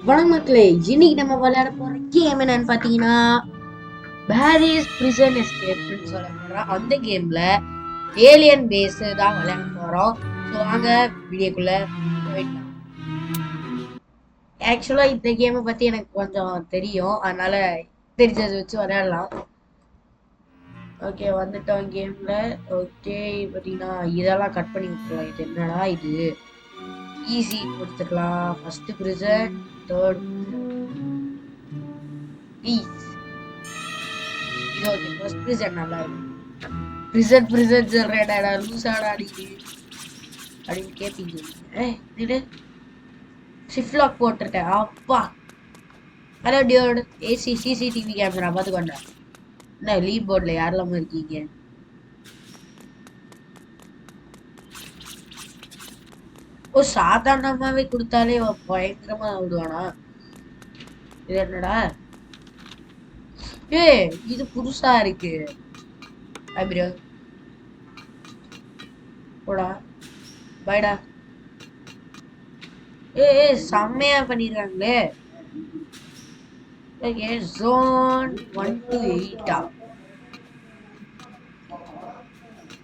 வணக்கம் மக்களே, இன்னைக்கு நம்ம விளையாட போற கேம் என்னன்னு பாத்தீங்கன்னா பாரிஸ் பிரிசன் எஸ்கேப்னு சொல்ல போறோம். அந்த கேம்ல ஏலியன் பேஸ் தான் விளையாட போறோம். ஸோ வாங்க வீடியோக்குள்ள போயிடலாம். ஆக்சுவலா இந்த கேமை பத்தி எனக்கு கொஞ்சம் தெரியும், அதனால தெரிஞ்சதை வச்சு விளையாடலாம். ஓகே, வந்துட்டோம் கேம்ல. ஓகே, பாத்தீங்கன்னா இதெல்லாம் கட் பண்ணி விட்டுருலாம். இது என்னடா இது? ஈஸி கொடுத்துக்கலாம். First prison, third piece. இது ஓகே. ஃபர்ஸ்ட் பிரிசன் நல்லா இருக்கு. பிரிசன் சொல்றேடா, லூசாடா அடிக்கு அப்படின்னு கேட்பீங்க. இது ஷிஃப்ட் லாக் போட்டுட்டேன். அப்பா, ஹலோ டியோடு. ஏசி சிசிடிவி கேமரா பார்த்துக்கோண்டா. என்ன லீட் போர்டில் யாரெல்லாம இருக்கீங்க? ஓ, சாதாரணமாவே கொடுத்தாலே பயங்கரமா விடுவானா? இது என்னடா? ஏ, இது புதுசா இருக்கு. ப்ரோ போடா, பாய்டா. ஏ செம்மையா பண்ணிருக்காங்களே. Okay, zone 1 to 8.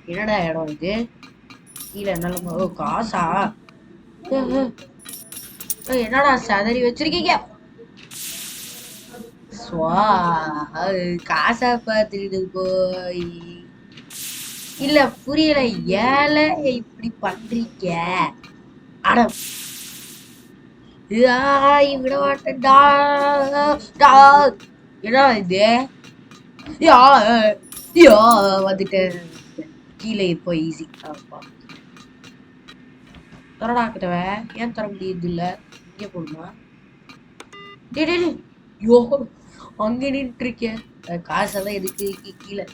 என்னடா இடம் இது? கீழே என்னால ஓ காசா? என்னடா சதறி வச்சிருக்கீங்க? காசா பார்த்துட்டு போய் இல்ல, புரியல. ஏழை இப்படி பண்றீங்க? அடம் விட மாட்டேன்டா. என்ன இது? யா யா வந்துட்டு கீழே இப்போ ஈஸி. அப்பா தரடாக்கிட்டவ ஏன் தர முடியுது? இல்ல இங்கே போடுமா? யோ, அங்க நின்று இருக்கேன். காசெல்லாம் எதுக்கு? கீழே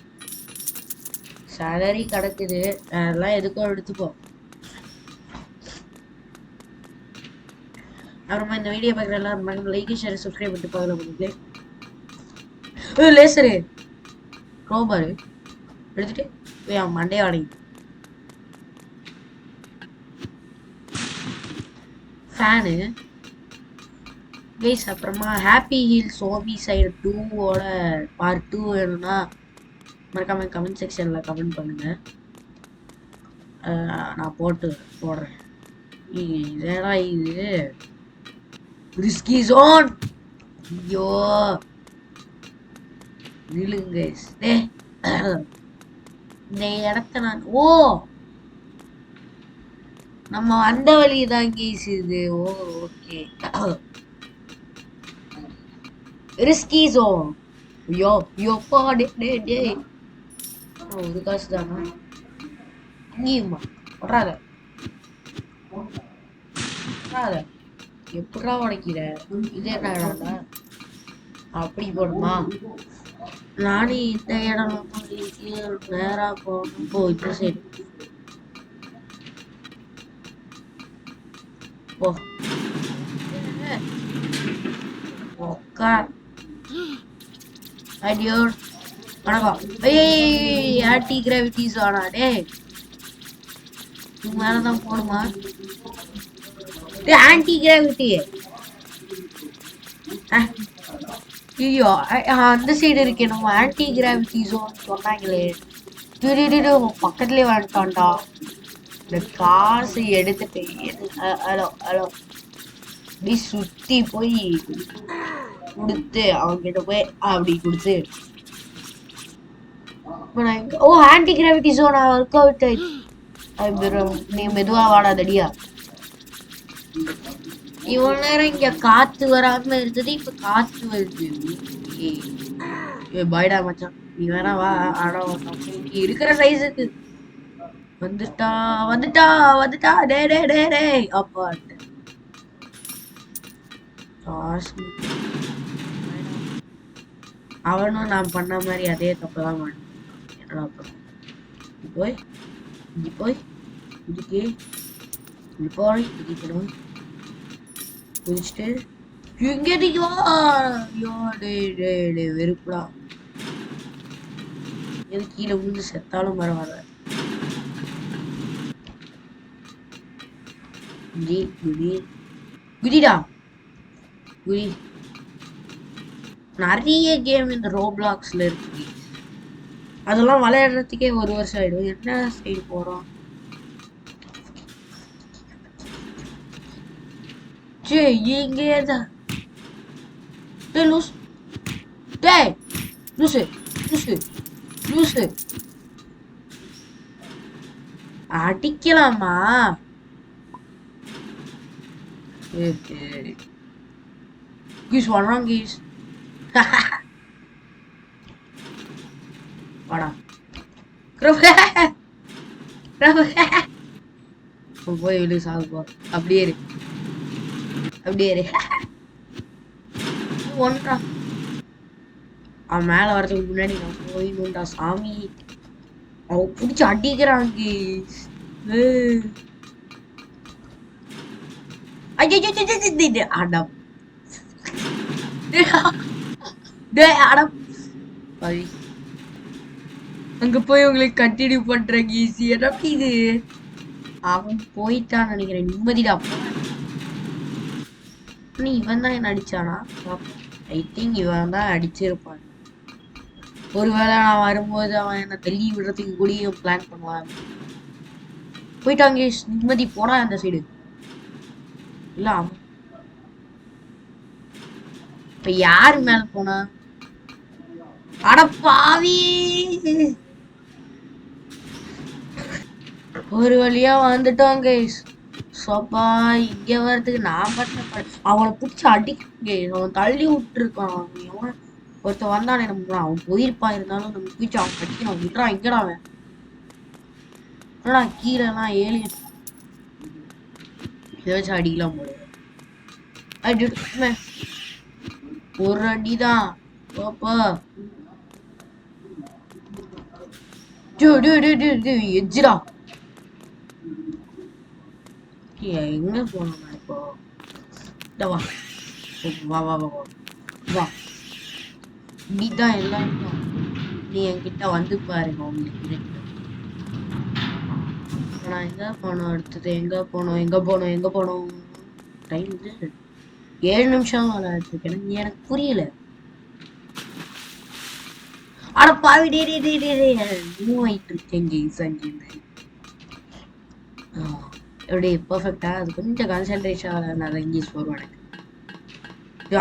சேலரி கிடக்குது, அதெல்லாம் எதுக்கும் எடுத்துப்போம். அப்புறமா இந்த வீடியோ பார்க்குற எல்லாரும் லைக் ஷேர் சப்ஸ்கிரைப் பண்ணிட்டு பார்க்கலாம். பண்ணிட்டு லேசரு ரோபாரு எடுத்துட்டு மண்டே ஆடையும் ஃபேனு கைஸ். அப்புறமா ஹாப்பி ஹீல்ஸ் ஹோமிசைடு 2ஓட பார்ட் 2 வேணும்னா மறக்காம கமெண்ட் செக்ஷன்ல கமெண்ட் பண்ணுங்க. நான் போடுறேன். இதேடா இது ரிஸ்கி ஜோன். ஐயோ விழுங்க. இந்த இடத்த நான் நம்ம வந்த வழி தான் கேஸ் இது. Okay, risky zone. ஐயோ ஐயோப்பா, டே ஒரு காசு தானா? இங்கேயுமா வராத எப்படா உடைக்கிற? இது என்னடா அப்படி போடுமா? நானே இந்த இடம் நேரா போகணும். இந்த சைடு போ. உட்கார். வணக்கம். ஆன்டி கிராவிட்டி ஜோனா? டே மேலதான் போடுமா? Anti gravity. ஐயோ, அந்த சைடு இருக்கே. நம்ம ஆன்டி கிராவிட்டி ஜோன் சொன்னாங்களே. பக்கத்துலயே வந்துட்டான்டா. இந்த காசு எடுத்துட்டு ஹலோ அப்படி சுத்தி போய் கொடுத்து அவங்கிட்ட போய் அப்படி கொடுத்து anti gravity zone work out ஆயிடுச்சு. நீ மெதுவா வாடாதடியா. இவ்வளவு நேரம் இங்க காத்து வராம இருந்தது, இப்ப காத்து வருது. பாய்டா மச்சான், நீ வேணா வா. ஆனா இருக்கிற சைஸுக்கு வந்துட்டா. டே அப்பா அவனும் நான் பண்ண மாதிரி அதே தப்புதான் பண்ண. என்னடா போய் இதுக்கே குதிக்கணும். குதிச்சுட்டு வெறுப்புடா. எது கீழே விழுந்து செத்தாலும் பரவாயில்ல. குதிடா. உய் நிறைய கேம் இந்த ரோப்ளாக்ஸ்ல இருக்கு. அதெல்லாம் விளையாடுறதுக்கே 1 வருஷம் ஆயிடும். என்ன சைடு போறோம்? சே இங்கேதான். டேய் லூஸ், டேய் லூசு லூசு லூசு. அடிக்கலாமா? கீஸ் வர்றான் கீஸ். வாடா போய் விடு சாகுப்போ. அப்படியே இரு அப்படியே இரு. ஒன்றா அவன் மேல வரதுக்கு முன்னாடி நான் போயிடும்டா சாமி. அவ பிடிச்சி அடிக்கிறாங்க. அடம் அடம் அங்க போய் உங்களுக்கு கண்டினியூ பண்றேன் ஈஸி. என்ன இது? அவன் போயிட்டான்னு நினைக்கிறேன். நிம்மதிடா. நீ இவன் தான் என்ன அடிச்சானா? ஐ திங்க் இவன் தான் அடிச்சிருப்பான். ஒருவேளை நான் வரும்போது அவன் என்ன தள்ளி விடுறதுக்கு கூடயும் பிளான் பண்ணுவான். போயிட்டாங்க. நிம்மதி போனா அந்த சைடு இல்ல. இப்ப யாரு மேல போனா? அட பாவி. ஒரு வழியா வந்துட்டோம் கைஸ். சோப்பா இங்க வர்றதுக்கு நான் பண்ண அவனை பிடிச்சி அடிக்க அவன் தள்ளி விட்டுருக்கான். ஒருத்தன் வந்தானே நம்ம அவன் போயிருப்பான். இருந்தாலும் நம்ம பிடிச்சி அவன் அடிக்கணும். விட்றான் இங்கடா அவன். என்னடா கீழேலாம் ஏலியன் ஏதாச்சும் அடிக்கலாம் போல. ஒரு அடிதான் பாப்பா. எஜ்ஜிடா. எங்க போனோம் இப்போ? வா வா வா வா வா. நீதான் எல்லாம். நீ என்கிட்ட வந்து பாருங்க. உங்களுக்கு நான் எங்க போனோம்? அடுத்தது எங்க போனோம்? எங்க போனோம்? எங்க போனோம்? டைம் 7 நிமிஷம் விளையாட்டுருக்கேன். எனக்கு புரியல. ஆனா பாவி மூவ் ஆயிட்டு இருக்கேன் எப்படி பெர்ஃபெக்டா. அது கொஞ்சம் கான்சென்ட்ரேஷன் நான் இங்கிலீஷ் வருவேன் எனக்கு.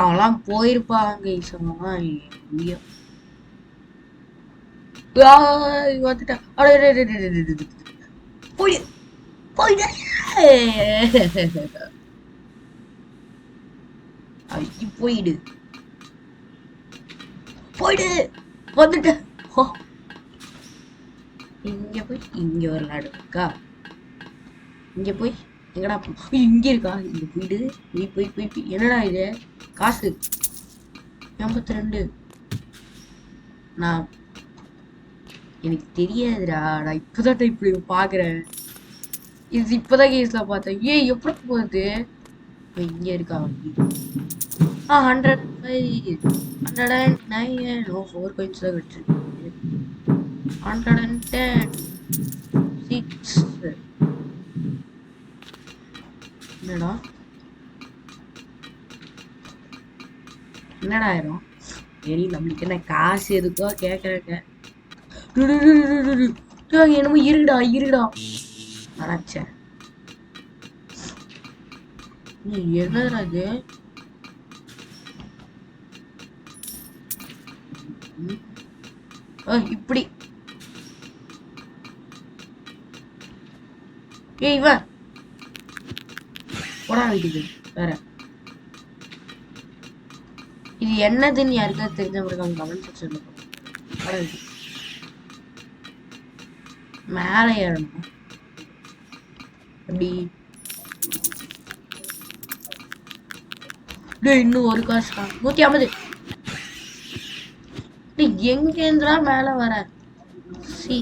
அவங்களாம் போயிருப்பாங்க. வந்துட்டேன். போய் போயிடு போயிடு போயிடு. வந்துட்டேன். இங்க போய் இங்க ஒரு விளையாடு இருக்கா? இங்க போய் எங்கடா இங்க இருக்கா? இங்க போயிடு. போய் போய் போய் போய். என்னடா இது? காசு 82. நான் எனக்கு தெரியாதுடா. நான் இப்பதான் இப்படி பாக்குறேன். இது இப்பதான் கேஸ்ல பார்த்தேன். ஏய் எப்படி போகுது? இங்க இருக்கா? 105 109 4 coins தான் வச்சிருக்கு. 110 6. என்னடா என்னடா ஆயிரும்? சரி நம்மளுக்கு என்ன காசு எதுக்கோ கேக்குறேங்க. என்னமோ இருடா இருடா நினைச்சேன். நீ என்னடா இது? இப்படி ஏய் இவன் போடா வீட்டுக்கு. வேற இது என்னதுன்னு யாருக்காவது தெரிஞ்சவங்க கமெண்ட் செக்ஷன்ல போட. மேலே ஏறணும். அப்படி இன்னும் ஒரு காசு தான். 150. எங்க இருந்துடா மேல வர? சி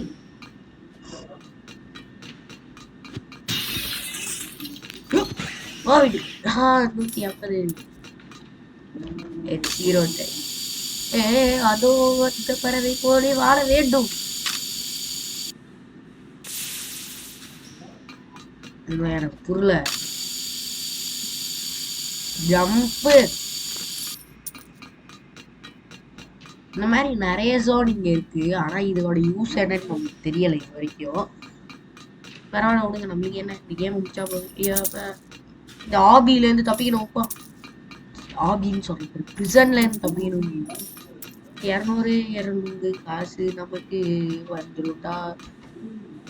150. அதோ அந்த பறவை போலே வாழ வேண்டும். எனக்கு புரியல. ஜம்பு இந்த மாதிரி நிறைய ஜோன் இங்க இருக்கு. ஆனா இதோட யூஸ் என்னன்னு நமக்கு தெரியல இது வரைக்கும். பரவாயில்ல விடுங்க, நம்மளுக்கு என்ன இந்த கேம் முடிச்சா போதும். இந்த ஆபில இருந்து தப்பிக்கணும்ப்பா. ஆபின்னு சொல்லிட்டு பிரிசன்ல இருந்து தப்பிக்கணும். 200 காசு நமக்கு வந்துருட்டா.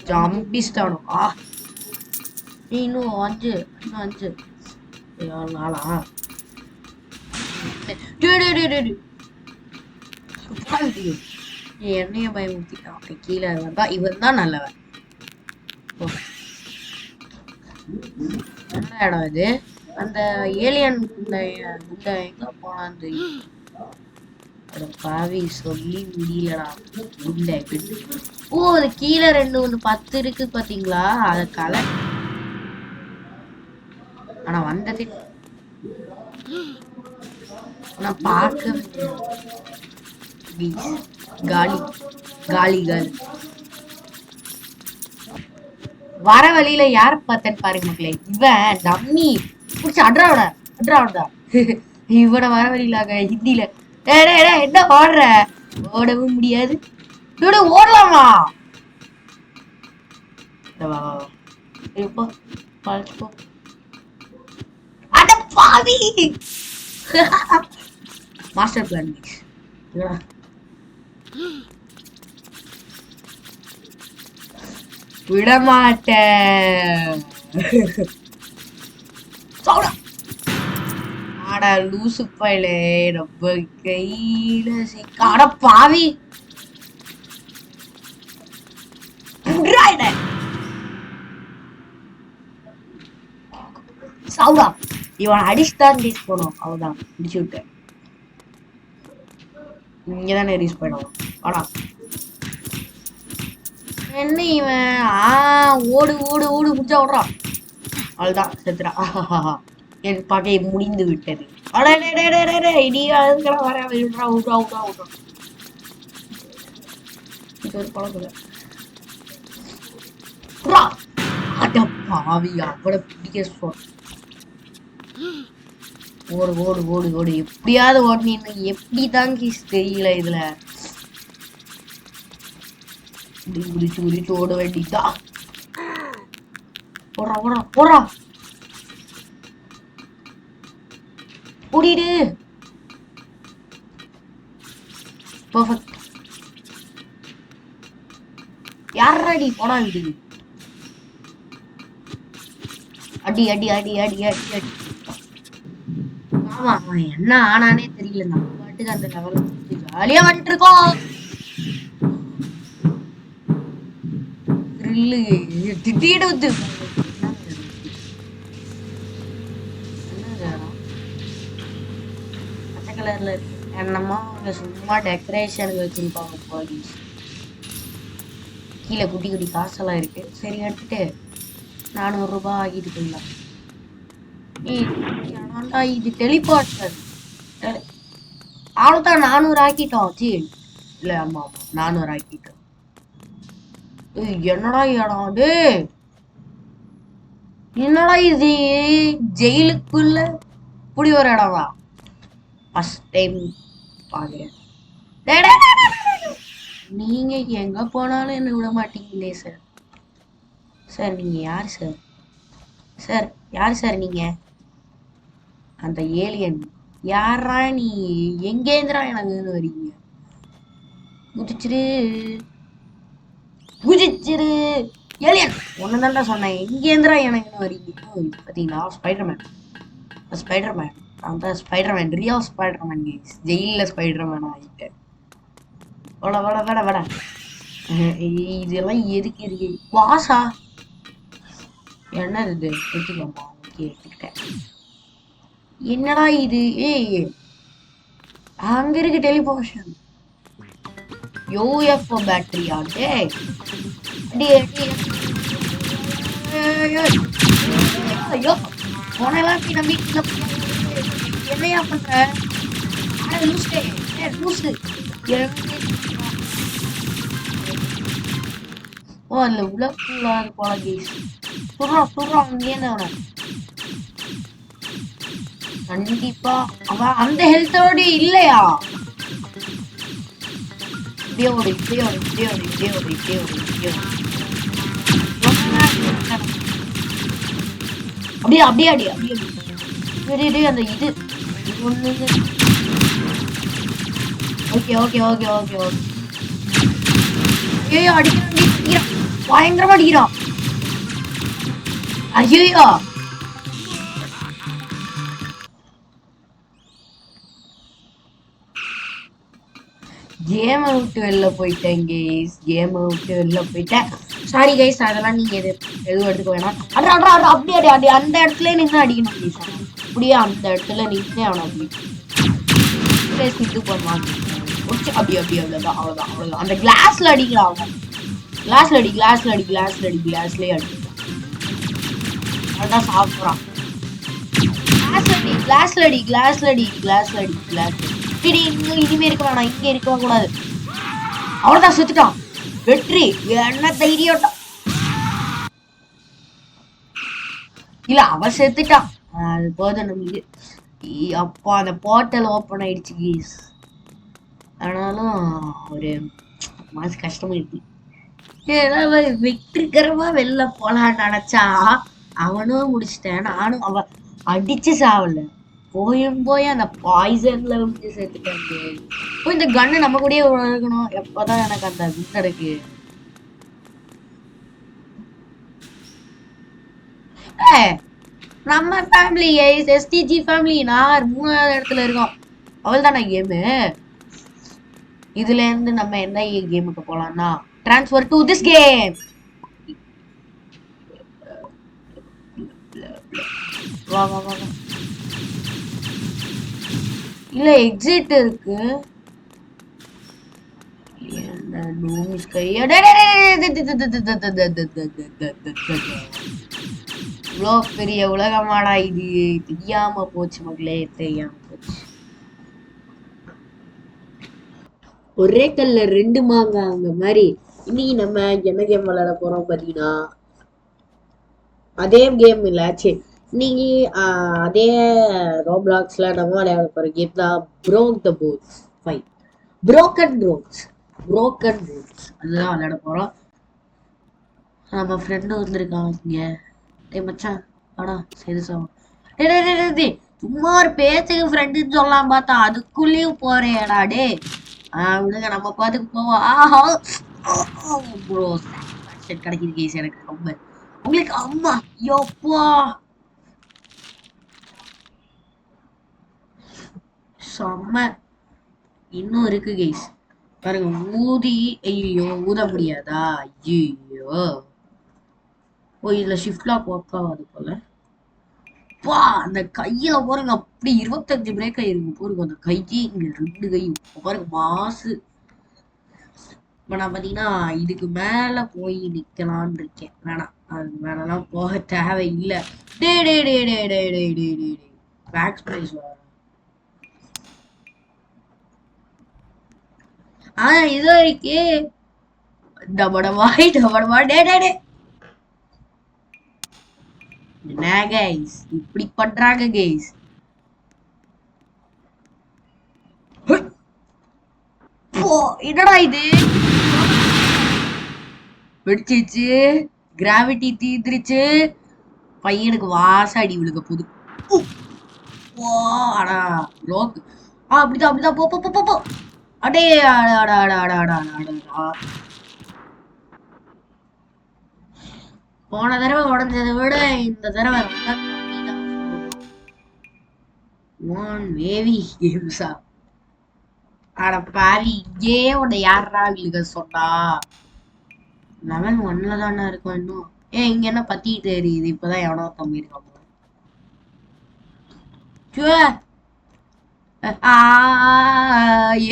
ஜம்பிஸ்டானோ இன்னும் 5 நாளா என்னைய பயமுறுத்திட்டான். கீழே வந்தா இவன் தான் நல்லவன். என்ன இடம் இது? அந்த ஏலியன் எங்க போனான்னு தெரியும். பாவி சொல்லி முடியலடா. ஓ அது கீழே 2 10 இருக்கு பாத்தீங்களா? அத கலை. ஆனா வந்தது நான் பார்க்க காலி காலி காலி. வர வழியில யார பார்த்தேன்னு பாருங்க மக்களே. இவன் டம்மி புடிச்சு அட்ராவிடா இவனை வர வழியில ஹிந்தில என்ன ஓடுற? ஓடவும் முடியாது. ஓடலாமா? மாஸ்டர் பிளான் விடமாட்டேன். ஆடா லூசு பயலே, ரொம்ப கையில சிக்காட பாவி. சவுடா இவன் அடிச்சுதான் ரீஸ் போனோம். அவதான் முடிச்சு விட்டேன். இங்கதானே ரீஸ் பண்ணுவோம். ஆனா என்ன இவன் ஓடு ஓடு ஓடு முடிச்சா ஓடுறான். அவ்வளவுதான் செத்துறா. என் பகை முடிந்து விட்டது. ஓடு ஓடு ஓடு ஓடு எப்படியாவது ஓடுனீன்னு எப்படிதான் தெரியல. இதுல குதிச்சு குதிச்சு ஓட வேண்டியதா. போடுறா போடுறா போடுறா ஓடிடு. பர்ஃபெக்ட். யாரடி போனா இது? அடி அடி அடி அடி அடி அடி. ஆமா அவன் என்ன ஆனானே தெரியல. நம்ம பாட்டுக்கு அந்த லெவல் ஜாலியா வந்துட்டு இருக்கோம். திடீர்னு வந்து பச்சை கலர்ல என்னமோ அவங்க சும்மா டெக்கரேஷன் வச்சிருப்பாங்க போலீஸ். கீழே குட்டி குட்டி காசெல்லாம் இருக்கு. சரி எடுத்துட்டு 400 ரூபாய் ஆகிட்டு போயிடலாம். இது டெலிபோர்ட். அவ்வளவுதான் 400 ஆக்கிட்டோம். இல்ல ஆமா ஆமா 400 ஆக்கிட்டோம். என்னடா இடம் அது? என்னடா இது? ஜெயிலுக்குள்ள இப்படி ஒரு இடமா? ஃபர்ஸ்ட் டைம் பாக்குறேன். நீங்க எங்க போனாலும் என்ன விட மாட்டீங்களே சார். சார் நீங்க யார் சார்? சார் யார் சார் நீங்க? அந்த ஏலியன் யாரா நீ? எங்கேந்திரா எனக்கு வரீங்க? குதிச்சிரு குதிச்சிரு ஏலியன். ஒண்ணுதான்டா சொன்னேன். எங்கேந்திரா எனக்கு வரீங்க? பாத்தீங்களா ஸ்பைடர்மேன். ஸ்பைடர்மேன் அந்த ஸ்பைடர்மேன் ரியல் ஸ்பைடர்மேன். ஜெயில ஸ்பைடர்மேன் ஆகிட்டேன். வட வட வட வட. இதெல்லாம் எதுக்கு இருக்கு? வாசா என்ன இது? எடுத்துக்கோமா? ஓகே எடுத்துக்கிட்டேன். என்னடா இது? அங்க இருக்கு டெலிபோர்ஷன். யூஎஃப்ஓ பேட்டரியா? அடி அடி. ஐயோ போனெல்லாம் நம்பி என்னையா பண்ற? லூசு லூசு. ஓ அதுல உலகக்கூடாது போல கேஸ். சொல்றான் சொல்றான் அங்கேருந்து அவனை. கண்டிப்பா அவன் அந்த ஹெல்த்தோடு இல்லையா? இப்படியே ஓடு இப்படியே ஓடு இப்படியே ஓடு இப்படியே ஓடு இப்படியே ஓடு இப்படியே ஓடு அப்படியே அப்படியே அடி அப்படியே அடி அந்த இது ஒண்ணு okay okay okay okay okay ஐயோ அடிக்கிறான் பயங்கரமா அடிக்கிறான் ஐயோ கேமை விட்டு வெளில போயிட்டேன் கைஸ் கேமை விட்டு வெளில போயிட்டேன் சாரி கைஸ் அதெல்லாம் நீங்க எதுவும் எடுத்துக்க வேணாம் அப்படியே அடி அடி அந்த இடத்துல நின்று அடிக்கணும் கைஸ் அப்படியே அந்த இடத்துல நின்று அவனை அப்படி இது பண்ணுவாங்க அப்படி அப்படி அவ்வளவுதான் அவ்வளவுதான் அவ்வளவுதான் அந்த கிளாஸ்ல அடிக்கலாம் அவன் கிளாஸ்ல அடி கிளாஸ்ல அடி கிளாஸ்ல அடி கிளாஸ்லயே அடி அதான் சாப்பிட்றான் கிளாஸ்ல அடி கிளாஸ்ல அடி கிளாஸ்ல அடி கிளாஸ்ல அடி இனிமே இருக்க வேணாம் இங்க இருக்க கூடாது அவ்வளவுதான் செத்துட்டான் வெற்றி என்ன தைரியம் இல்ல அவன் செத்துட்டான் அது போதும் நமக்கு அப்பா அந்த போர்ட்டல் ஓப்பன் ஆயிடுச்சு கீஸ் ஆனாலும் ஒரு மனசு கஷ்டமா இருக்கு வெற்றிகரமா வெளில போலான்னு நினைச்சா அவனும் முடிச்சிட்டேன் நானும் அவன் அடிச்சு சாவல போய் அந்த பாய்சன்ல வந்து சேர்த்துட்டேன் இந்த கன்னு நம்ம கூடயே இருக்கணும் எப்பதான் எனக்கு அந்த குண்டு இருக்கு நம்ம ஃபேமிலி எஸ்டிஜி ஃபேமிலி நான் 3வது இடத்துல இருக்கோம் அவள் தானே கேமு இதுல இருந்து நம்ம என்ன கேமுக்கு போலாம்னா ட்ரான்ஸ்ஃபர் டு திஸ் கேம் வா வா வா இல்ல எக்ஸிட் இருக்கு இவ்வளோ பெரிய உலகமாடா இது தெரியாம போச்சு மக்களே தெரியாம போச்சு ஒரே கல்ல 2 மாங்காய் அந்த மாதிரி இன்னைக்கு நம்ம என்ன கேம் விளையாட போறோம் பாத்தீங்கன்னா அதே கேம் இல்ல சரி இன்னைக்கு அதே ரோப்ளாக்ஸ்ல நம்ம விளையாட போற கேம் தான் broke the boats 5 broken roads அதுதான் விளையாட போறோம் நம்ம ஃப்ரெண்டு வந்திருக்கான் இங்க டேய் மச்சான் வாடா சரி சும்மா ஒரு பேச்சுக்கு ஃப்ரெண்டுன்னு சொல்லலாம் பார்த்தா அதுக்குள்ளேயும் போறேடா டே விடுங்க நம்ம பாத்துக்கு போவோம் ஆஹா ப்ரோ கிடைக்குது கேஸ் எனக்கு ரொம்ப உங்களுக்கு அம்மா யோப்பா செம்ம இன்னும் இருக்கு கேஸ் பாருங்க ஊதி ஐயோ ஊத முடியாதா ஐயோ ஓ இதுல ஷிஃப்ட் லாக் ஒர்க் ஆகாது போல பா அந்த கையில பாருங்க அப்படி 25 பிரேக் ஆயிருக்கு பாருங்க அந்த கைக்கு இங்க 2 கையும் பாருங்க மாசு இப்ப நான் பாத்தீங்கன்னா இதுக்கு மேல போய் நிக்கலான்னு இருக்கேன் வேணாம் அது மேலலாம் போக தேவையில்லை டே டே டே டே டே டே டே டே பேக் ஸ்பேஸ் இது வரைக்கே டபடவாய் டபடவா டே டே டே என்ன கைஸ் இப்படி பண்றாங்க கைஸ் என்னடா இது வெடிச்சிச்சு கிராவிட்டி தீந்துருச்சு பையனுக்கு வாசடி விழுக போகுது அடா ரோக் அப்படிதான் அப்படிதான் போ போ போ அடே அடா அடா அடா அடா அடா போன தடவை உடஞ்சதை விட இந்த தடவை வேவி கேம்ஸா அட பாவி இங்கே உன்னை யாரா விழுக சொன்னா லெவல் 1ல தானே இருக்கும் இன்னும் இங்க என்ன பத்திட்டு தெரியுது இப்பதான் எவனோ தம்பி இருக்கான்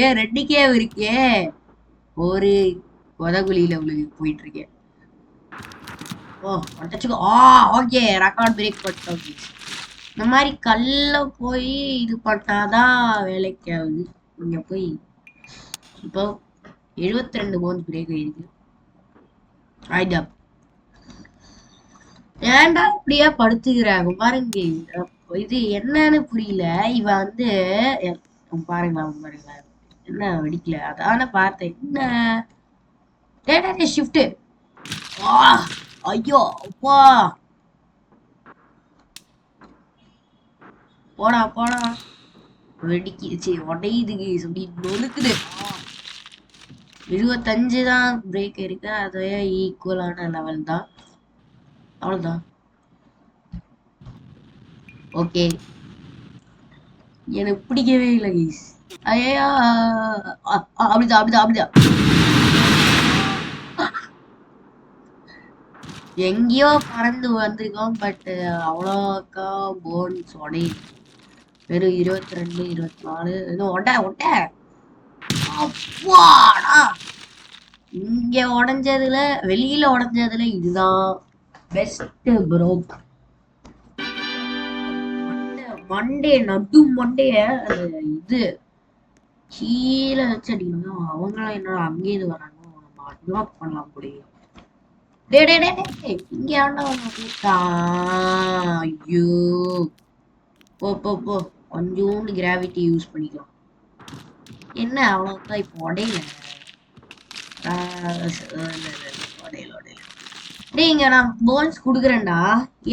ஏன் 2K இருக்கே ஒரு உதகுலியில உங்களுக்கு போயிட்டு இருக்கேன் ஓகே ரெக்கார்ட் பிரேக் பண்ணிட்டோம் இந்த மாதிரி கல்ல போய் இது பண்ணாதான் வேலைக்கு ஆகுது இங்க போய் இப்போ 72 போன்ஸ் பிரேக் ஆயிருக்கு ஆயிட்டா ஏன்டா இப்படியா படுத்துக்கிறாங்க பாருங்க இது என்னன்னு புரியல இவன் வந்து பாருங்களா என்ன வெடிக்கல அதான பார்த்தேன் என்ன டேடா ஷிஃப்ட் ஐயோ அப்பா போடா போடா வெடிக்கிச்சு உடையுது அப்படி நொறுக்குது 25 தான் பிரேக் இருக்கு அதே ஈக்குவலான லெவல் தான் அவ்வளவுதான் ஓகே எனக்கு பிடிக்கவே இல்லை கைஸ் ஐயா அப்படிதான் அப்படிதான் அப்படிதான் எங்கேயோ பறந்து வந்திருக்கோம் பட் அவ்வளோக்கா போன்ஸ் உடையுது வெறும் 22 24 இன்னும் ஒட்ட அப்பாடா இங்க உடைஞ்சதுல வெளியில உடைஞ்சதுல இதுதான் பெஸ்ட் ப்ரோ மண்டே நடு மண்டைய இது கீழே வச்சு அடிக்கணும் அவங்களாம் என்ன அங்கேயே இது வராங்க நம்ம அட்வாப் பண்ணலாம் முடியும் இங்க ஆண்டா ஐயோ போ கொஞ்சோண்டு கிராவிட்டி யூஸ் பண்ணிக்கலாம் என்ன அவ்வளோக்கா இப்போ உடையில உடையில இங்க நான் போன்ஸ் குடுக்குறேன்டா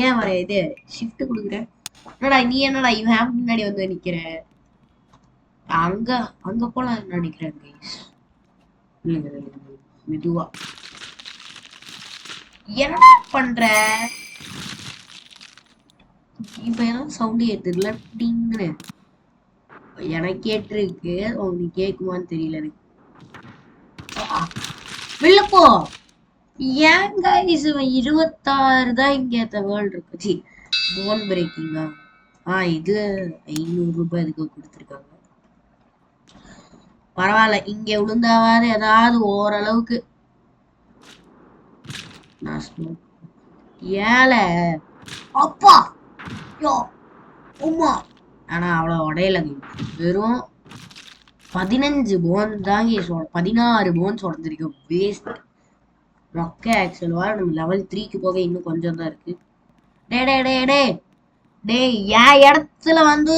ஏன் வர இது ஷிஃப்ட் குடுக்குறேன் என்னடா நீ என்னடா இவன் முன்னாடி வந்து நிக்கிற அங்க அங்க போலாம் நினைக்கிறேன் மெதுவா என்ன பண்ற இப்ப எல்லாம் சவுண்ட் ஏத்துதுல டிங்னு எனக்கு கேட்டிருக்கு உங்களுக்கு கேக்குமான்னு தெரியல எனக்கு வெளில போ ஏன் கைஸ் 26 தான் இங்க வேர்ல்ட் இருக்கு போன் பிரேக்கிங்கா இது 500 ரூபாய் இதுக்கு கொடுத்துருக்காங்க பரவாயில்ல இங்க விழுந்தாவது ஏதாவது ஓரளவுக்கு ஏல அப்பா யோ உமா ஆனா அவ்வளவு உடையல வெறும் 15 போன் தாங்க 16 போன்ஸ் உடஞ்சிருக்கு வேஸ்ட் மொக்க ஆக்சுவல் வர நம்ம லெவல் 3க்கு போக இன்னும் கொஞ்சம் தான் இருக்கு டேய் என் இடத்துல வந்து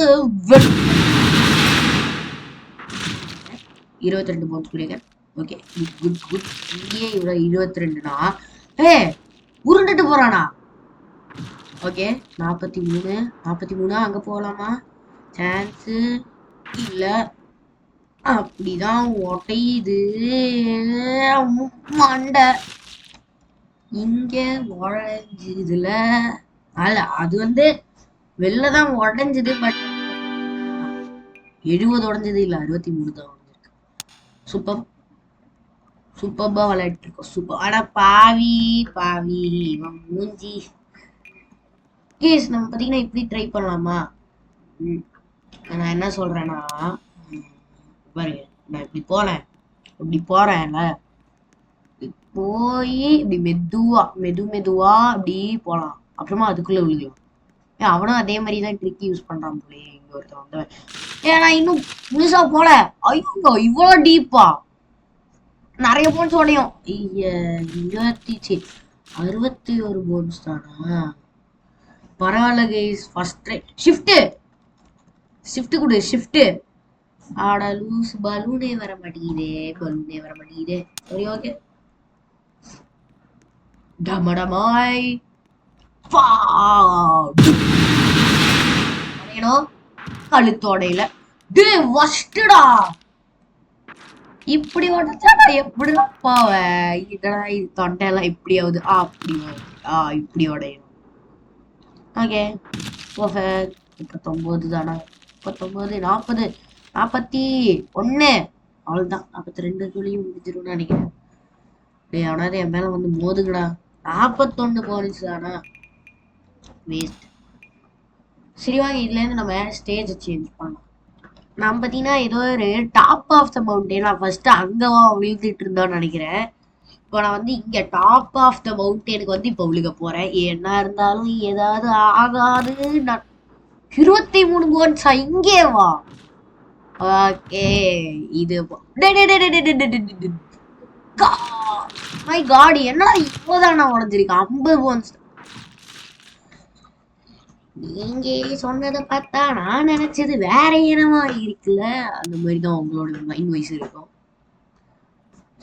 22 போன்ஸ் குடிக்க ஓகே குட் இங்கே இவ்வளவு 22னா உருண்டுட்டு போறானா ஓகே 43 அங்க போலாமா சான்ஸ் இல்ல அப்படிதான் உடையுது மண்டை இங்க உடஞ்சுதுல அது வந்து வெளிலதான் உடஞ்சது பட் 70 உடஞ்சது இல்ல 63 தான் உடஞ்சிருக்கு சூப்பர்பா விளையாட்டு இருக்கோம் சூப்பர் ஆனா பாவி மூஞ்சி கேஸ் நம்ம பாத்தீங்கன்னா இப்படி ட்ரை பண்ணலாமா நான் என்ன சொல்றேன்னா பாருங்க நான் இப்படி போறேன்ல போய் இப்படி மெதுவா அப்படி போலாம் அப்புறமா அதுக்குள்ள விழுகலாம் அவனும் அதே மாதிரிதான் ட்ரிக் யூஸ் பண்றான் போல இங்க ஒருத்தன் வந்தவன் நான் இன்னும் முழுசா போல ஐயோ இவ்வளவு டீப்பா நிறைய போன்ஸ் உடையும் 61 போன்ஸ் தானா பரவாயில்ல கைஸ் ஃபர்ஸ்ட் ட்ரை ஷிஃப்ட் கொடு ஷிஃப்ட் ஆடா லூஸ் பலூனே வர மாட்டேங்குதே சரி ஓகே டமடமாய் கழுத்தோடையில வஷ்டா இப்படி உடச்சா எப்படி போவேன் இதெல்லாம் இது தொண்டையெல்லாம் இப்படியாவது இப்படி உடையும் ஓகே 39 தானா 39 40 41 அவ்வளவுதான் 42 துளியும் முடிஞ்சிரும்னு நினைக்கிறேன் அவனாவது என் மேல வந்து மோதுங்கடா 41 போனஸ் தானா வேஸ்ட் சரி வாங்க இதுல இருந்து நம்ம ஸ்டேஜ் சேஞ்ச் பண்ணலாம் நான் பாத்தீங்கன்னா ஏதோ ஒரு டாப் ஆஃப் த மவுண்டன் நான் ஃபர்ஸ்ட் அங்க விழுந்துட்டு இருந்தோம்னு நினைக்கிறேன் இப்போ நான் வந்து இங்க டாப் ஆஃப் த மவுண்டனுக்கு வந்து இப்போ விழுக போறேன் என்ன இருந்தாலும் ஏதாவது ஆகாது நான் 23 போன்ஸா இங்கே வா ஓகே இது மை காட் என்ன இப்போதான் நான் உடஞ்சிருக்கேன் 50 போன்ஸ் நீங்க சொன்னதை பார்த்தா நான் நினைச்சது வேற இனமா இருக்குல்ல. அந்த மாதிரிதான் உங்களோட மைண்ட் வைஸ் இருக்கும்.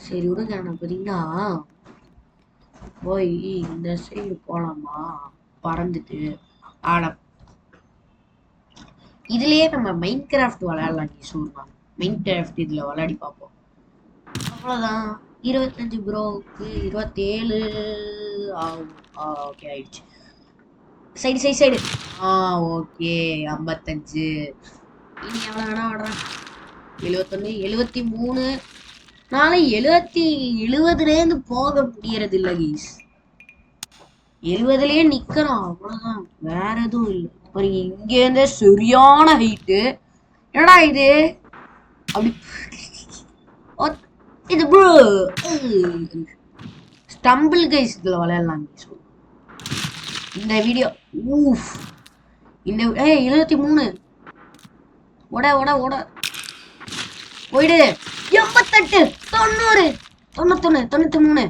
சரி விடுங்க. நான் பார்த்தீங்கன்னா போய் இந்த சைடு போலாமா பறந்துட்டு. ஆனா இதுலயே நம்ம மைண்ட் கிராஃப்ட் விளையாடலாம். நீ சொல்லலாம் மைண்ட் கிராஃப்ட் இதுல விளையாடி பார்ப்போம். அவ்வளவுதான். 25 ப்ரோக்கு 27 ஆகும். ஓகே ஆயிடுச்சு. Side side side. ஓகே 55. இனி எவ்வளோ வேணா விடுறேன். 71 73. நாளை 70லேருந்து போக முடியறது இல்லை கீஸ். 70லயே நிக்கிறோம். அவ்வளவுதான், வேற எதுவும் இல்லை. பாருங்க இங்க இருந்தே சரியான ஹைட்டு. என்னடா இது அப்படி இது ப்ரோ ஸ்டம்பிள் கைஸ். இதுல விளையாடலாம் இந்த வீடியோ. ஊஃப் இந்த 73. ஓட ஓட ஓட போயிடு. 88 90 91 93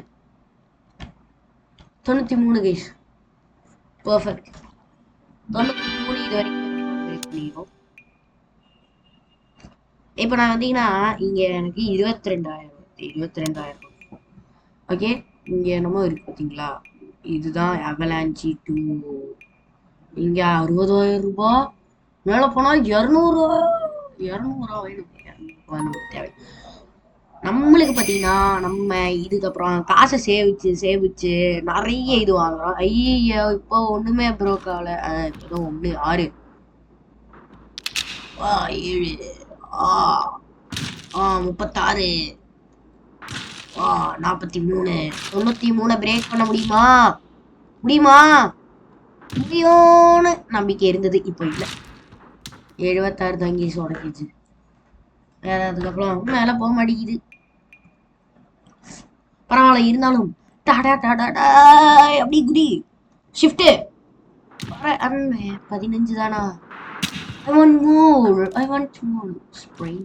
93 கைஸ். பர்ஃபெக்ட். 93 இது வரைக்கும். இப்போ நான் வந்தீங்கன்னா இங்க எனக்கு 22,000 ஓகே. இங்க என்னமோ இருக்கு பார்த்தீங்களா, இதுதான் அவலாஞ்சி 2. இங்க 60,000 ரூபாய். மேல போனா 200 வேணும் தேவை நம்மளுக்கு. பார்த்தீங்கன்னா நம்ம இதுக்கப்புறம் காசை சேவிச்சு நிறைய இது வாங்குறோம். ஐயோ இப்போ ஒண்ணுமே ப்ரோக் ஆகல. இப்போதான் 1 6 7 36 43 93 பிரேக் பண்ண முடியுமா முடியும்னு நம்பிக்கை இருந்தது. இப்போ இல்ல. 76 தங்கி உடக்கிச்சு. வேற அதுக்கப்புறம் மேல போக மாட்டேங்குது. பரவாயில்ல இருந்தாலும் டாடா டாடா அப்படி குடி ஷிஃப்ட் 15 தானா. I want more sprain.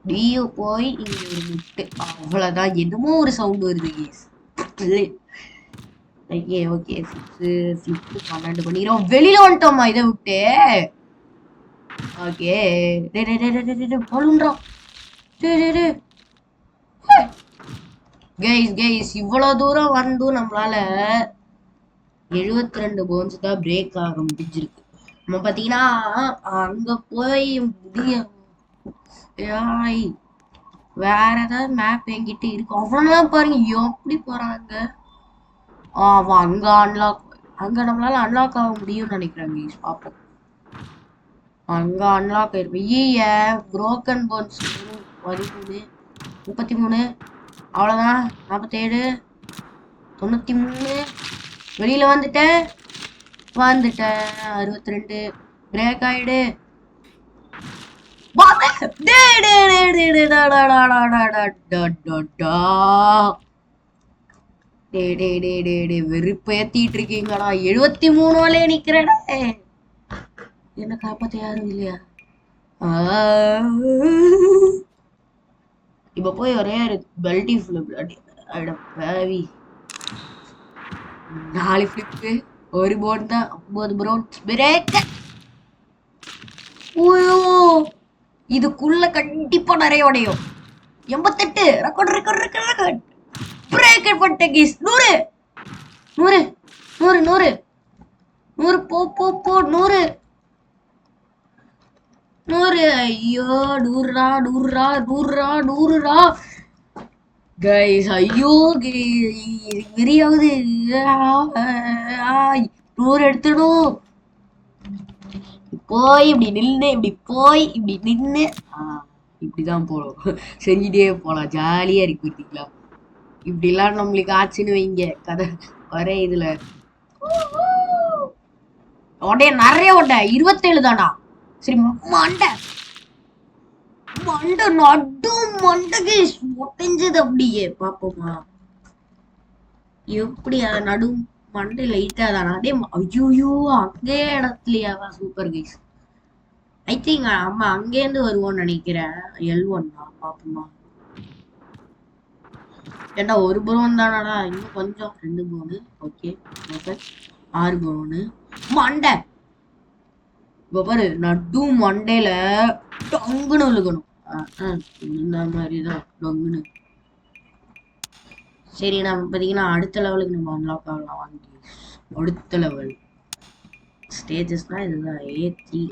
டியோ போய் இங்க ஒரு முட்டை. அவ்வளவுதான். என்னமோ ஒரு சவுண்ட் வருது கேஸ். ஓகே ஓகே 12 பண்ணிடுறோம். வெளியில வந்துட்டோமா இதை விட்டு. ஓகே பழுன்றோம். கைஸ் இவ்வளவு தூரம் வந்தும் நம்மளால 72 போன்ஸ் தான் பிரேக் ஆக முடிஞ்சிருக்கு. நம்ம பாத்தீங்கன்னா அங்க போய் முடியும். வேற ஏதாவது மேப் என்கிட்ட இருக்கு. அவ்வளவுதான் பாருங்க எப்படி போறாங்க. அங்க அங்க நம்மளால அன்லாக் ஆக முடியும்னு நினைக்கிறாங்க. பாப்போம். அங்க அன்லாக் ஆயிருப்பேன். Broken bones 13 33. அவ்வளவுதான். 47 93. வெளியில வந்துட்டேன் 62. பிரேக் ஆயிடு. வெறுப்பேத்திட்டு இருக்கீங்களா. 73 நிக்கிறேன். என்ன காப்பாத்த யாரும் இல்லையா. இப்ப போய் ஒரே ஒரு பெல்டி ஃபிளிப் 4 ஃபிளிப்பு 1 போன் தான். 9 ப்ரோன்ஸ் பிரேக். இதுக்குள்ள கண்டிப்பா நிறைய உடையும். 88 ரெக்கார்ட் பிரேக் பண்ணிட்டேன் கீஸ். 100 போ 100. ஐயோ 100 கைஸ். ஐயோ வெறியாவது. 100 எடுத்துடும். போய் இப்படி நின்று இப்படி போய் இப்படி நின்று இப்படிதான் போகணும். செஞ்சுட்டே போலாம். ஜாலியா இருக்கு பார்த்தீங்களா. இப்படிலாம் நம்மளுக்கு ஆச்சுன்னு வைங்க கதை ஒரே இதுல. உடைய நிறைய 27 தானா. சரி மண்டை நடு மண்டைக்கு ஒட்டஞ்சது. அப்படியே பாப்போமா எப்படி நடு மண்டை லைட்டா தானா. அதே ஐயோ அங்கே இடத்துலயாவா. Super guys. ஐ திங்க் அம்மா அங்கேருந்து வருவோம்னு நினைக்கிறேன். L1 தான். பாப்போமா. ஏண்டா 1 ப்ரோன் தானடா. இன்னும் கொஞ்சம் 2 ப்ரோனு. Okay 6 prone. மண்டை பாரு, நடு மண்டையில டங்குன்னு விழுகணும். இந்த மாதிரிதான் டங்குன்னு. சரி, நம்ம பாத்தீங்கன்னா அடுத்த லெவலுக்கு நம்ம அன்லாக் ஆகலாம். வாங்கி அடுத்த லெவல் ஸ்டேஜஸ்னா இதுதான். A3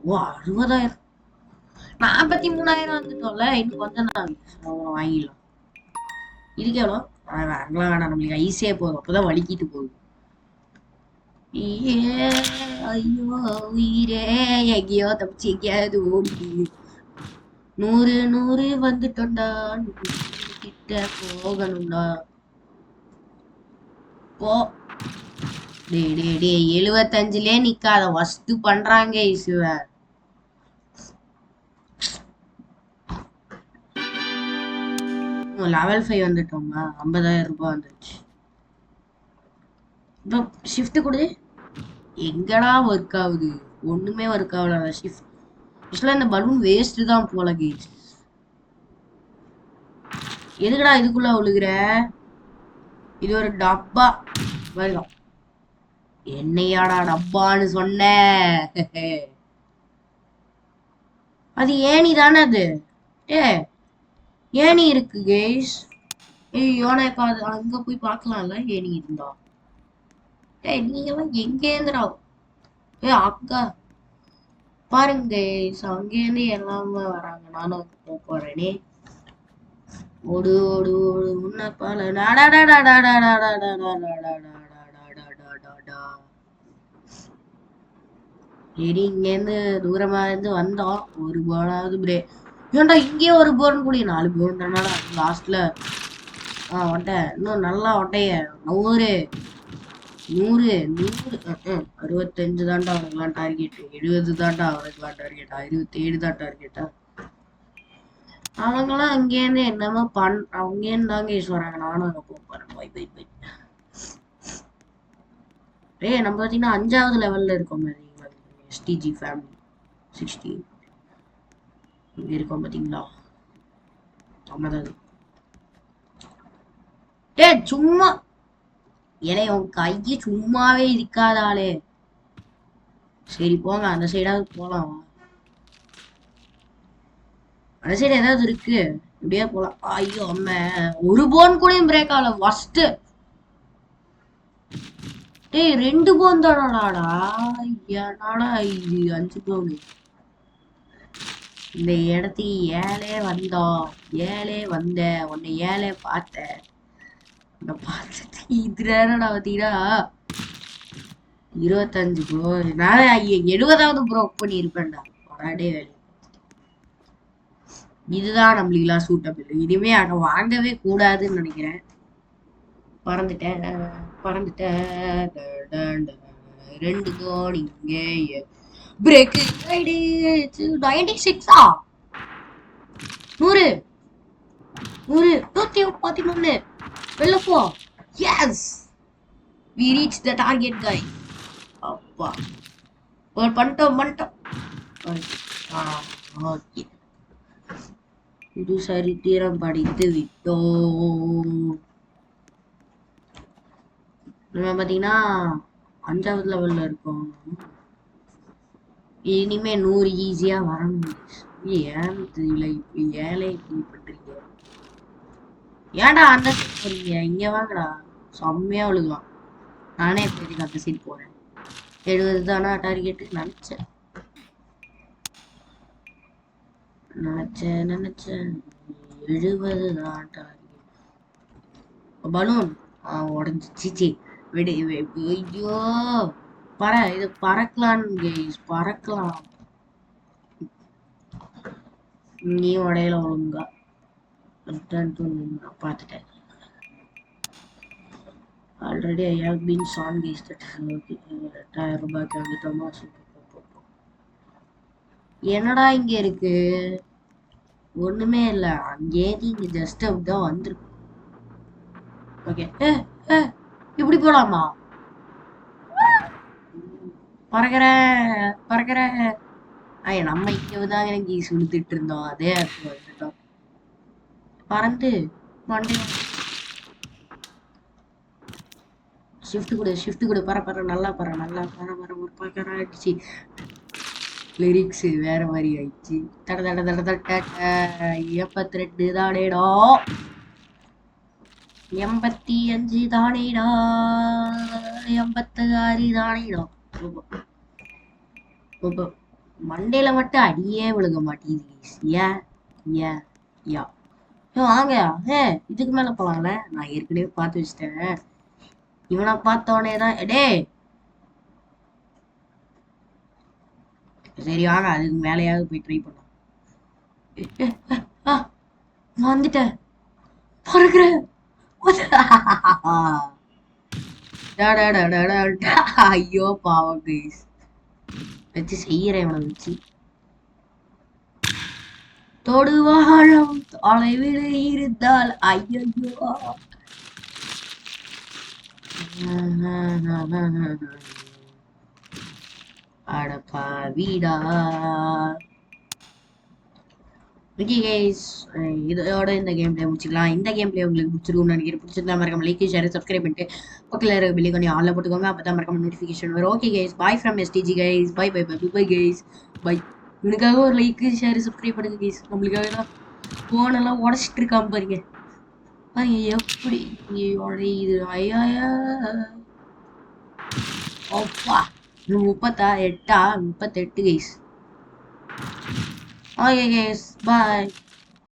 ஓ 60,000 43,000 வந்துட்டோம்ல. இன்னும் கொஞ்சம் தான் வாங்கிடலாம். இதுக்கு எவ்வளோ வாங்கலாம் வேணாம், நம்மளுக்கு ஐஸே போதும். அப்பதான் வலிக்கிட்டு போகுது. ஐயோ உயிரே எங்கேயோ தப்பிச்சு எங்கேயாவது ஓடி 100 வந்துட்டோண்டா கிட்ட போகணும்டா. போ டே 75லே நிக்காத வஸ்து பண்றாங்க இசுவ. லெவல் 5 வந்துட்டோமா? 50,000 ரூபாய் வந்துச்சு. இப்போ ஷிஃப்ட் கொடு. எங்கடா ஒர்க் ஆகுது? ஒண்ணுமே ஒர்க் ஆகல. ஷிஃப்ட் ஆக்சுவலா இந்த பலூன் வேஸ்ட் தான் போல கேஸ். எதுக்குடா இதுக்குள்ள விழுகுற? இது ஒரு டப்பா வருதா? என்னையாடா டப்பான்னு சொன்ன? அது ஏணி தானே அது? ஏணி இருக்கு கேஸ். யோனைப்பா அது அங்க போய் பார்க்கலாம்ல ஏணி இருந்தா. நீங்க எல்லாம் எங்க இருந்துடா? அக்கா பாருங்க கேஸ், அங்கேருந்து எல்லாமே வராங்க. நானும் போறேனே. ஓடு ஓடு ஓடு உன்ன பால. சரி, இங்க இருந்து தூரமா இருந்து வந்தோம். ஒரு போனாவது பிரேக். ஏன்டா இங்கே ஒரு போர்னு கூடிய 4 போர் தானடா லாஸ்ட்ல. ஒட்டை இன்னும் நல்லா ஒட்டைய 100 65 தான்டா அவனுக்குலாம் டார்கெட். 70 தான்டா அவனுக்குலாம் டார்கெட்டா? 27 தான் டார்கெட்டா? அவங்கெல்லாம் அங்கேருந்து என்னமோ அங்கேருந்து தாங்க வராங்க. நானும் அங்க போறேன். Bye bye bye. நம்ம பார்த்தீங்கன்னா 5வது லெவல்ல இருக்கோம். எஸ்டிஜி ஃபேமிலி 60 இங்க இருக்கோம் பாத்தீங்களா? 50. சும்மா ஏன்னா உன் கையை சும்மாவே இருக்காதாலே. சரி போங்க, அந்த சைடாவது போலாம். அந்த சைடு ஏதாவது இருக்கு, இப்படியே போலாம். ஐயோ அம்மா, ஒரு போன் கூட பிரேக் ஆகல. First 2 phone தானாடா? ஏனாடா இது 5 போன்? இந்த இடத்துக்கு ஏழே வந்தோம். ஏழே வந்த உன்னை ஏழே பார்த்தேன். பார்த்துட்டு இதுனா பாத்தீங்கன்னா 25 ப்ரோ. நான் 70வது ப்ரோக் பண்ணி இருப்பேன்டா. வேலை இதுதான் நம்மளுக்கெல்லாம் சூட்டபிள். இனிமே அங்க வாங்கவே கூடாதுன்னு நினைக்கிறேன். பறந்துட்டேன் 2 கோடி இங்கே பிரேக் 96 100 111 வெளில போ. Yes, we reached the target guy. அப்பா ஒரு பண்ணிட்டோம். ஓகே, இது சரித்திரம் படித்து விட்டோம். நம்ம பாத்தீங்கன்னா 5வது லெவல்ல இருக்கோம். இனிமே 100 ஈஸியா வரணும். ஏன்னு தெரியல. இப்ப ஏழை இப்படி பண்றீங்க. ஏன்டா அந்த சைட் போறீங்க? இங்க வாங்கடா, செம்மையா விழுகலாம். நானே இப்போதைக்கு அந்த சைட் போறேன். 70 தானா டார்கெட்? நினைச்சேன் 70 தான் டார்கெட். பலூன் உடஞ்சிச்சு. விடு. ஐயோ இது பறக்கலான்னு பறக்கலாம். நீ உடையில ஒழுங்கா பார்த்துட்டேன். ஆல்ரெடி ஐ ஹவ் பீன் சான் கேஸ். That okay. 8000 ரூபாய்க்கு வந்துட்டோமா? என்னடா இங்க இருக்கு? ஒண்ணுமே இல்ல. அங்கே இங்க ஜஸ்ட் அப்படிதான் வந்துருக்கு. ஓகே, இப்படி போலாமா? பறக்கிற நம்ம இங்கதான் எனக்கு சுடுத்துட்டு இருந்தோம். அதே வந்துட்டோம். பறந்து மண்டை ஷிஃப்ட் கொடு பர நல்லா ஒரு பக்கம் ஆயிடுச்சு. லிரிக்ஸ் வேற மாதிரி ஆயிடுச்சு. தட தட தட தட 82 தானேடா, 85 தானேடா, 86 தானேடா. மண்டையில மட்டும் அடியே விழுக மாட்டேங்குது. ஏன் ஏன் யா வாங்க இதுக்கு மேல போலாம்ல. நான் ஏற்கனவே பார்த்து வச்சிட்டேன். இவனை பார்த்தோடனே தான் டே சரி வாங்க அதுக்கு மேலேயாவது போய் ட்ரை பண்ணலாம். வந்துட்டேன் பறக்குறேன். ஐயோ பாவம் கைஸ் வச்சு செய்யறேன். இவனை வச்சு தொடுவாழம் தொலைவில் இருந்தால் ஐயோ அடப்பா வீடா. ஓகே கைஸ் இதோட இந்த கேம் பிளே முடிச்சுக்கலாம். இந்த கேம் பிளே உங்களுக்கு பிடிச்சிருக்கும்னு நினைக்கிறேன். பிடிச்சிருந்தா மறக்காம லைக் ஷேர் சப்ஸ்கிரைப் பண்ணிட்டு பக்கத்தில் இருக்க பெல் ஐகானை ஆல்ல போட்டுக்கோங்க. அப்போ தான் மறக்காம நோட்டிஃபிகேஷன் வரும். Okay guys bye from STG guys. Bye bye bye bye guys bye. இவனுக்காக ஒரு லைக் ஷேர் சப்ஸ்கிரைப் பண்ணுங்க கைஸ். நம்மளுக்காக தான் ஃபோனெல்லாம் உடச்சிட்டு இருக்காம பாருங்க எப்படி இது. ஐயா ஓப்பா 38 கைஸ். ஓகே கைஸ் பாய்.